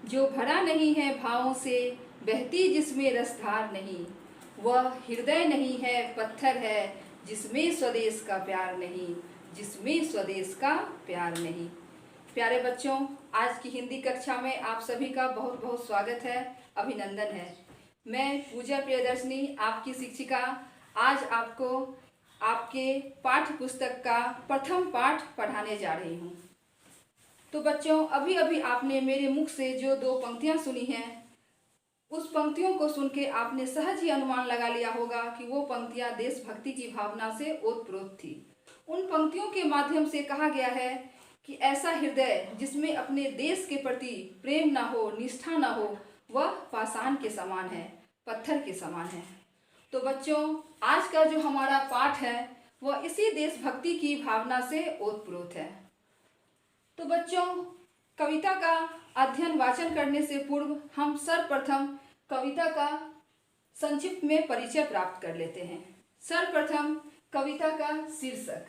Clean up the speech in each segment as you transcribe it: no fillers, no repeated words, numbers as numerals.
जो भरा नहीं है भावों से, बहती जिसमें रसधार नहीं। वह हृदय नहीं है, पत्थर है, जिसमें स्वदेश का प्यार नहीं, जिसमें स्वदेश का प्यार नहीं। प्यारे बच्चों, आज की हिंदी कक्षा में आप सभी का बहुत बहुत स्वागत है, अभिनंदन है। मैं पूजा प्रियदर्शनी, आपकी शिक्षिका, आज आपको आपके पाठ्य पुस्तक का प्रथम पाठ पढ़ाने जा रही हूँ। तो बच्चों, अभी अभी आपने मेरे मुख से जो 2 पंक्तियां सुनी हैं, उस पंक्तियों को सुन के आपने सहज ही अनुमान लगा लिया होगा कि वो पंक्तियां देशभक्ति की भावना से ओतप्रोत थी। उन पंक्तियों के माध्यम से कहा गया है कि ऐसा हृदय जिसमें अपने देश के प्रति प्रेम ना हो, निष्ठा ना हो, वह पाषाण के समान है, पत्थर के समान है। तो बच्चों, आज का जो हमारा पाठ है वह इसी देशभक्ति की भावना से ओतप्रोत है। तो बच्चों, कविता का अध्ययन वाचन करने से पूर्व हम सर्वप्रथम कविता का संक्षिप्त में परिचय प्राप्त कर लेते हैं। सर्वप्रथम कविता का शीर्षक।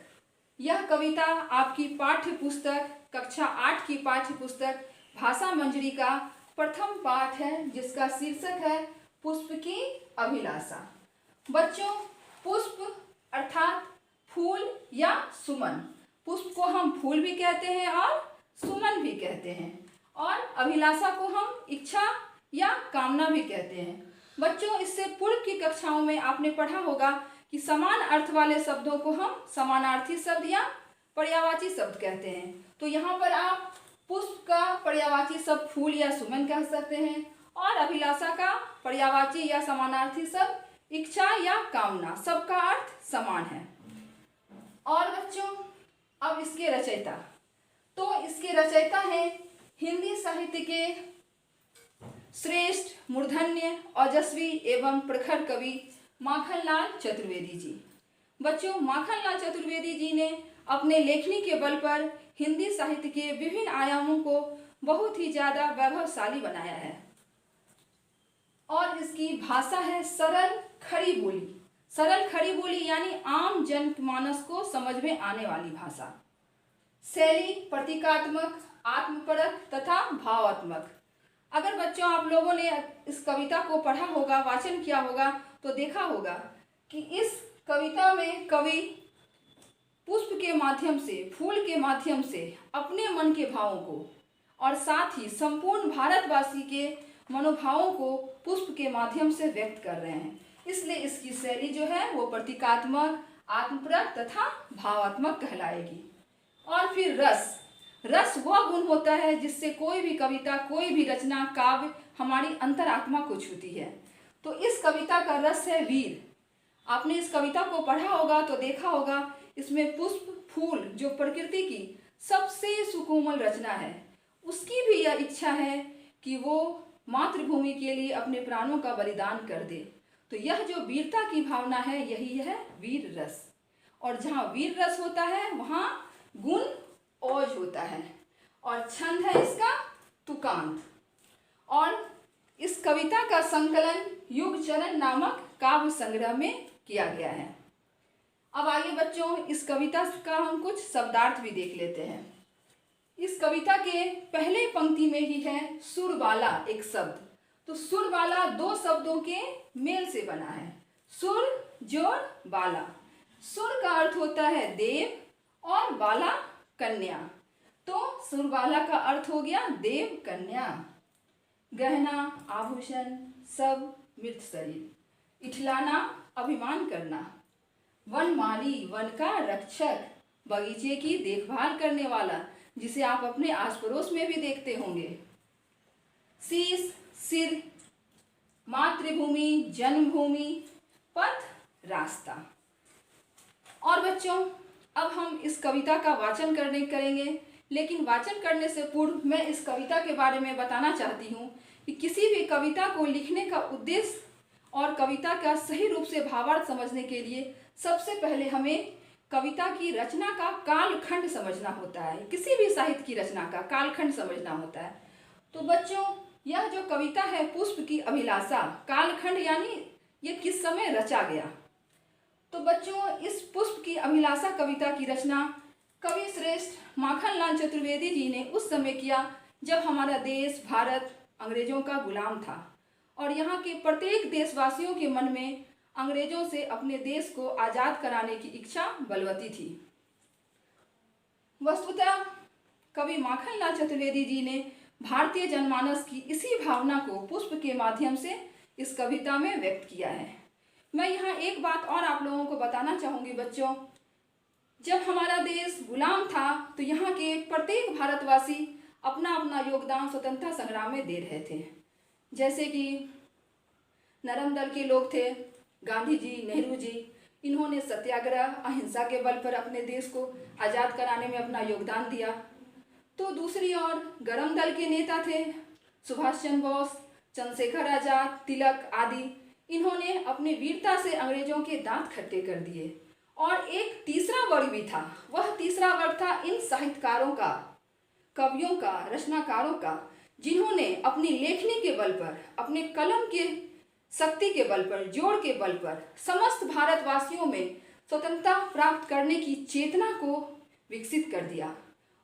यह कविता आपकी पाठ्य पुस्तक कक्षा 8 की पाठ्य पुस्तक भाषा मंजरी का प्रथम पाठ है, जिसका शीर्षक है पुष्प की अभिलाषा। बच्चों, पुष्प अर्थात फूल या सुमन। पुष्प को हम फूल भी कहते हैं और सुमन भी कहते हैं, और अभिलाषा को हम इच्छा या कामना भी कहते हैं। बच्चों, इससे पूर्व की कक्षाओं में आपने पढ़ा होगा कि समान अर्थ वाले शब्दों को हम समानार्थी शब्द या पर्यायवाची शब्द कहते हैं। तो यहाँ पर आप पुष्प का पर्यायवाची शब्द फूल या सुमन कह सकते हैं, और अभिलाषा का पर्यायवाची या समानार्थी शब्द इच्छा या कामना। सबका अर्थ समान है। और बच्चों, अब इसके रचयिता। तो इसके रचयिता हैं हिंदी साहित्य के श्रेष्ठ, मूर्धन्य, ओजस्वी एवं प्रखर कवि माखनलाल चतुर्वेदी जी। बच्चों, माखनलाल चतुर्वेदी जी ने अपने लेखनी के बल पर हिंदी साहित्य के विभिन्न आयामों को बहुत ही ज्यादा वैभवशाली बनाया है। और इसकी भाषा है सरल खड़ी बोली। सरल खड़ी बोली यानी आम जनमानस को समझ में आने वाली भाषा। शैली प्रतीकात्मक, आत्मपरक तथा भावात्मक। अगर बच्चों आप लोगों ने इस कविता को पढ़ा होगा, वाचन किया होगा, तो देखा होगा कि इस कविता में कवि पुष्प के माध्यम से, फूल के माध्यम से अपने मन के भावों को और साथ ही संपूर्ण भारतवासी के मनोभावों को पुष्प के माध्यम से व्यक्त कर रहे हैं। इसलिए इसकी शैली जो है वो प्रतीकात्मक, आत्मपरक तथा भावात्मक कहलाएगी। और फिर रस। रस वह गुण होता है जिससे कोई भी कविता, कोई भी रचना, काव्य हमारी अंतरात्मा को छूती है। तो इस कविता का रस है वीर। आपने इस कविता को पढ़ा होगा तो देखा होगा, इसमें पुष्प, फूल जो प्रकृति की सबसे सुकोमल रचना है, उसकी भी यह इच्छा है कि वो मातृभूमि के लिए अपने प्राणों का बलिदान कर दे। तो यह जो वीरता की भावना है, यही है वीर रस। और जहाँ वीर रस होता है वहाँ गुण ओज होता है, और छंद है इसका तुकांत। और इस कविता का संकलन युग चरण नामक काव्य संग्रह में किया गया है। अब आइए बच्चों, इस कविता का हम कुछ शब्दार्थ भी देख लेते हैं। इस कविता के पहले पंक्ति में ही है सुरबाला एक शब्द। तो सुरबाला 2 शब्दों के मेल से बना है, सुर जोड़ बाला। सुर का अर्थ होता है देव और बाला कन्या। तो सुरबाला का अर्थ हो गया देव कन्या। गहना आभूषण सब मृत शरीर, इठलाना अभिमान करना, वनमाली वन का रक्षक, बगीचे की देखभाल करने वाला, जिसे आप अपने आस पड़ोस में भी देखते होंगे। शीश सिर, मातृभूमि जन्मभूमि, पथ रास्ता। और बच्चों, अब हम इस कविता का वाचन करेंगे, लेकिन वाचन करने से पूर्व मैं इस कविता के बारे में बताना चाहती हूँ कि किसी भी कविता को लिखने का उद्देश्य और कविता का सही रूप से भावार्थ समझने के लिए सबसे पहले हमें कविता की रचना का कालखंड समझना होता है। किसी भी साहित्य की रचना का कालखंड समझना होता है। तो बच्चों, यह जो कविता है पुष्प की अभिलाषा, कालखंड यानी ये किस समय रचा गया। तो बच्चों, इस पुष्प की अभिलाषा कविता की रचना कवि श्रेष्ठ माखनलाल चतुर्वेदी जी ने उस समय किया जब हमारा देश भारत अंग्रेजों का गुलाम था और यहाँ के प्रत्येक देशवासियों के मन में अंग्रेजों से अपने देश को आज़ाद कराने की इच्छा बलवती थी। वस्तुतः कवि माखनलाल चतुर्वेदी जी ने भारतीय जनमानस की इसी भावना को पुष्प के माध्यम से इस कविता में व्यक्त किया है। मैं यहाँ एक बात और आप लोगों को बताना चाहूँगी बच्चों, जब हमारा देश गुलाम था तो यहाँ के प्रत्येक भारतवासी अपना अपना योगदान स्वतंत्रता संग्राम में दे रहे थे। जैसे कि नरम दल के लोग थे, गांधी जी, नेहरू जी, इन्होंने सत्याग्रह अहिंसा के बल पर अपने देश को आज़ाद कराने में अपना योगदान दिया। तो दूसरी ओर गरम दल के नेता थे सुभाष चंद्र बोस, चंद्रशेखर आजाद, तिलक आदि। इन्होंने अपनी वीरता से अंग्रेजों के दांत खट्टे कर दिए। और एक तीसरा वर्ग भी था, वह तीसरा वर्ग था इन साहित्यकारों का, कवियों का, रचनाकारों का, जिन्होंने अपनी लेखनी के बल पर, अपने कलम के शक्ति के बल पर, जोड़ के बल पर समस्त भारतवासियों में स्वतंत्रता प्राप्त करने की चेतना को विकसित कर दिया।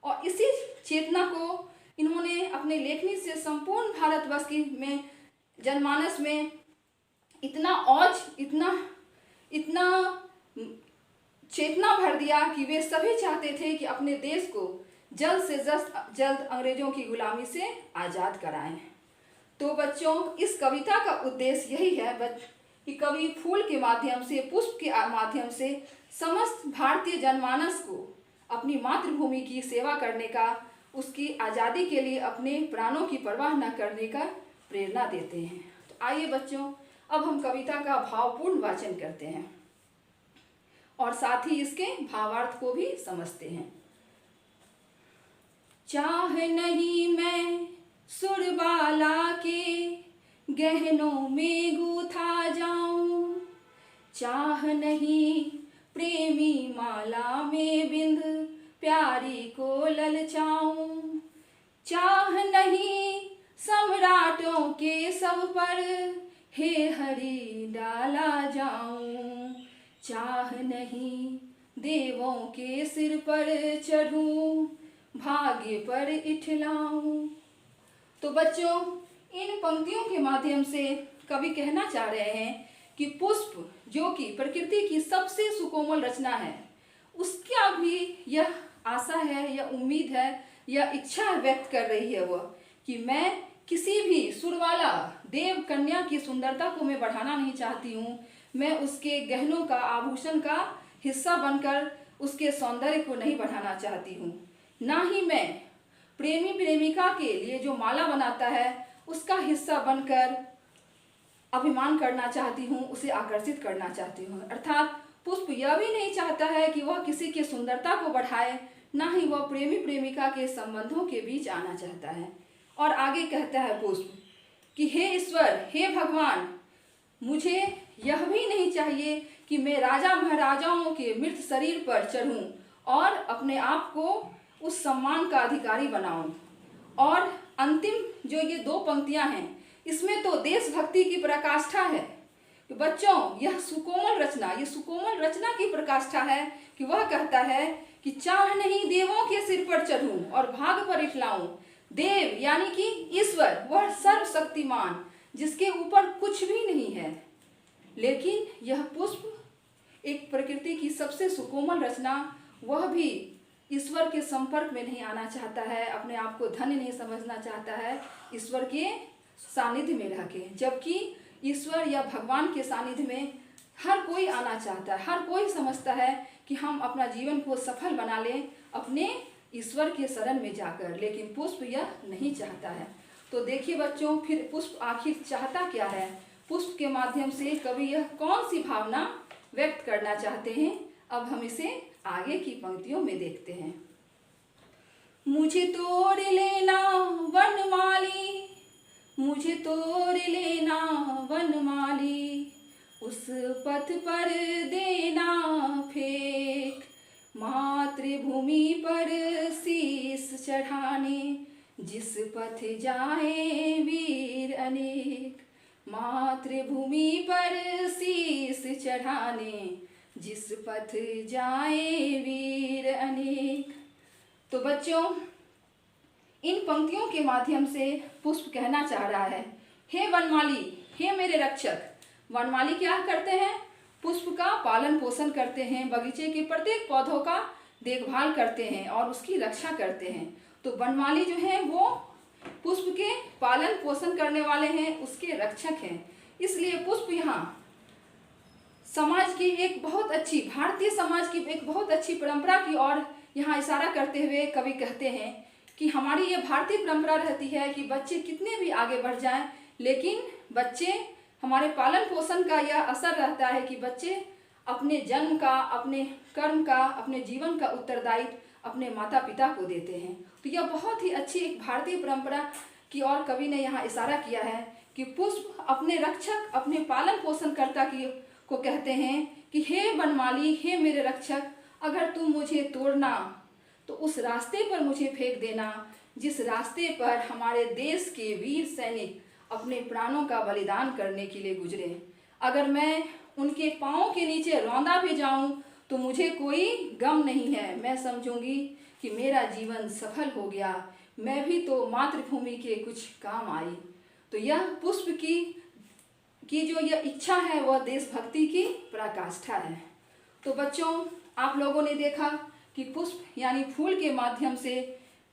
और इसी चेतना को इन्होंने अपने लेखनी से संपूर्ण भारतवर्ष की में जनमानस में इतना औज, इतना चेतना भर दिया कि वे सभी चाहते थे कि अपने देश को जल्द से जल्द अंग्रेजों की गुलामी से आज़ाद कराएं। तो बच्चों, इस कविता का उद्देश्य यही है कि कवि फूल के माध्यम से, पुष्प के माध्यम से समस्त भारतीय जनमानस को अपनी मातृभूमि की सेवा करने का, उसकी आज़ादी के लिए अपने प्राणों की परवाह न करने का प्रेरणा देते हैं। तो आइए बच्चों, अब हम कविता का भावपूर्ण वाचन करते हैं और साथ ही इसके भावार्थ को भी समझते हैं। चाह नहीं मैं सुरबाला के गहनों में गूथा जाऊं, चाह नहीं प्रेमी माला में बिंद प्यारी को ललचाऊं, चाह नहीं सम्राटों के सब पर हे हरि डाला जाऊं, चाह नहीं देवों के सिर पर चढ़ूं, भाग्य पर इठलाऊं। तो बच्चों, इन पंक्तियों के माध्यम से कवि कहना चाह रहे हैं कि पुष्प, जो कि प्रकृति की सबसे सुकोमल रचना है, उसका भी यह आशा है, यह उम्मीद है, यह इच्छा व्यक्त कर रही है वह कि मैं किसी भी सुरवाला देव कन्या की सुंदरता को मैं बढ़ाना नहीं चाहती हूँ, मैं उसके गहनों का, आभूषण का हिस्सा बनकर उसके सौंदर्य को नहीं बढ़ाना चाहती हूँ, ना ही मैं प्रेमी प्रेमिका के लिए जो माला बनाता है उसका हिस्सा बनकर अभिमान करना चाहती हूँ, उसे आकर्षित करना चाहती हूँ। अर्थात पुष्प यह भी नहीं चाहता है कि वह किसी की सुंदरता को बढ़ाए, ना ही वह प्रेमी प्रेमिका के संबंधों के बीच आना चाहता है। और आगे कहता है पुष्प कि हे ईश्वर, हे भगवान, मुझे यह भी नहीं चाहिए कि मैं राजा महाराजाओं के मृत शरीर पर चढ़ूं और अपने आप को उस सम्मान का अधिकारी बनाऊं। और अंतिम जो ये दो पंक्तियां हैं, इसमें तो देशभक्ति की पराकाष्ठा है। बच्चों, यह सुकोमल रचना, ये सुकोमल रचना की पराकाष्ठा है कि वह कहता है कि चाह नहीं देवों के सिर पर चढ़ूं और भाग पर इठलाऊं। देव यानी कि ईश्वर, वह सर्वशक्तिमान, जिसके ऊपर कुछ भी नहीं है। लेकिन यह पुष्प एक प्रकृति की सबसे सुकोमल रचना, वह भी ईश्वर के संपर्क में नहीं आना चाहता है, अपने आप को धन्य नहीं समझना चाहता है ईश्वर के सानिध्य में रह के। जबकि ईश्वर या भगवान के सानिध्य में हर कोई आना चाहता है, हर कोई समझता है कि हम अपना जीवन को सफल बना लें अपने ईश्वर के शरण में जाकर, लेकिन पुष्प यह नहीं चाहता है। तो देखिए बच्चों, फिर पुष्प आखिर चाहता क्या है? पुष्प के माध्यम से कवि यह कौन सी भावना व्यक्त करना चाहते हैं, अब हम इसे आगे की पंक्तियों में देखते हैं। मुझे तोड़ लेना वनमाली, मुझे तोड़ लेना वनमाली, उस पथ पर देना फेंक, मातृभूमि पर शीस चढ़ाने जिस पथ जाए वीर अनेक, मातृभूमि पर शीस चढ़ाने जिस पथ जाए वीर अनेक। तो बच्चों, इन पंक्तियों के माध्यम से पुष्प कहना चाह रहा है, हे वनमाली, हे मेरे रक्षक। वनमाली क्या करते हैं? पुष्प का पालन पोषण करते हैं, बगीचे के प्रत्येक पौधों का देखभाल करते हैं और उसकी रक्षा करते हैं। तो वनमाली जो है वो पुष्प के पालन पोषण करने वाले हैं, उसके रक्षक हैं। इसलिए पुष्प यहाँ समाज की एक बहुत अच्छी, भारतीय समाज की एक बहुत अच्छी परंपरा की ओर यहाँ इशारा करते हुए कवि कहते हैं कि हमारी ये भारतीय परंपरा रहती है कि बच्चे कितने भी आगे बढ़ जाएं, लेकिन बच्चे, हमारे पालन पोषण का यह असर रहता है कि बच्चे अपने जन्म का, अपने कर्म का, अपने जीवन का उत्तरदायित्व अपने माता पिता को देते हैं। तो यह बहुत ही अच्छी एक भारतीय परंपरा की ओर कवि ने यहाँ इशारा किया है कि पुष्प अपने रक्षक, अपने पालन पोषणकर्ता की को कहते हैं कि हे वनमाली, हे मेरे रक्षक, अगर तुम मुझे तोड़ना तो उस रास्ते पर मुझे फेंक देना जिस रास्ते पर हमारे देश के वीर सैनिक अपने प्राणों का बलिदान करने के लिए गुजरे। अगर मैं उनके पाँव के नीचे रौंदा भी जाऊं तो मुझे कोई गम नहीं है, मैं समझूंगी कि मेरा जीवन सफल हो गया, मैं भी तो मातृभूमि के कुछ काम आई। तो यह पुष्प की जो यह इच्छा है वह देशभक्ति की पराकाष्ठा है। तो बच्चों, आप लोगों ने देखा कि पुष्प यानी फूल के माध्यम से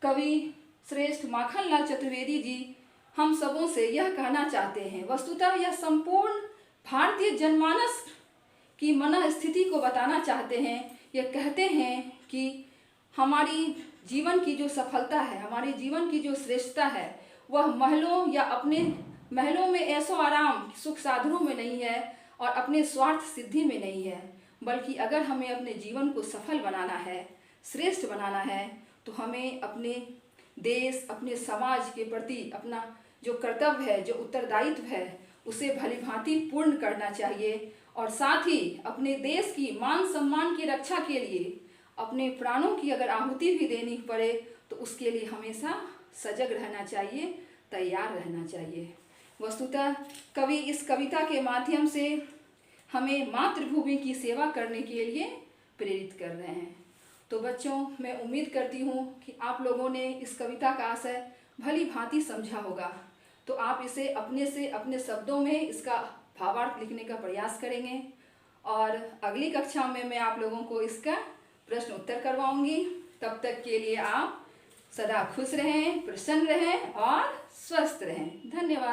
कवि श्रेष्ठ माखनलाल चतुर्वेदी जी हम सबों से यह कहना चाहते हैं, वस्तुतः यह संपूर्ण भारतीय जनमानस की मन स्थिति को बताना चाहते हैं। यह कहते हैं कि हमारी जीवन की जो सफलता है, हमारे जीवन की जो श्रेष्ठता है, वह महलों या अपने महलों में ऐशो आराम सुख साधनों में नहीं है और अपने स्वार्थ सिद्धि में नहीं है, बल्कि अगर हमें अपने जीवन को सफल बनाना है, श्रेष्ठ बनाना है, तो हमें अपने देश, अपने समाज के प्रति अपना जो कर्तव्य है, जो उत्तरदायित्व है, उसे भलीभांति पूर्ण करना चाहिए और साथ ही अपने देश की मान सम्मान की रक्षा के लिए अपने प्राणों की अगर आहुति भी देनी पड़े तो उसके लिए हमेशा सजग रहना चाहिए, तैयार रहना चाहिए। वस्तुतः कवि इस कविता के माध्यम से हमें मातृभूमि की सेवा करने के लिए प्रेरित कर रहे हैं। तो बच्चों, मैं उम्मीद करती हूँ कि आप लोगों ने इस कविता का आशय भली भांति समझा होगा। तो आप इसे अपने से अपने शब्दों में इसका भावार्थ लिखने का प्रयास करेंगे और अगली कक्षा में मैं आप लोगों को इसका प्रश्न उत्तर करवाऊंगी। तब तक के लिए आप सदा खुश रहें, प्रसन्न रहें और स्वस्थ रहें। धन्यवाद।